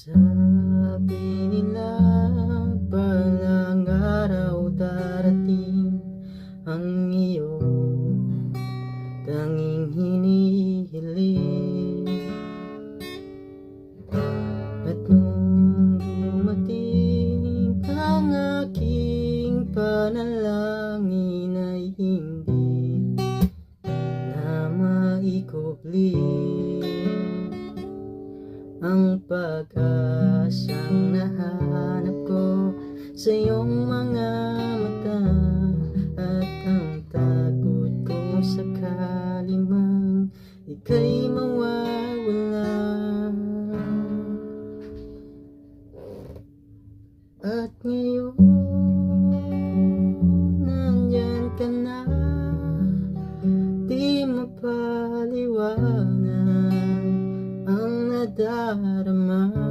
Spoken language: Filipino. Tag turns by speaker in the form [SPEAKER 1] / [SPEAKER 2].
[SPEAKER 1] Sabi nila balang araw darating ang iyong tanging hinihiling. At nung dumating ang aking panalangin ay hindi na maikubli ang pag-asang nahanap ko sa iyong mga mata, at ang takot kong sakali mang ika'y mawawala. At ngayon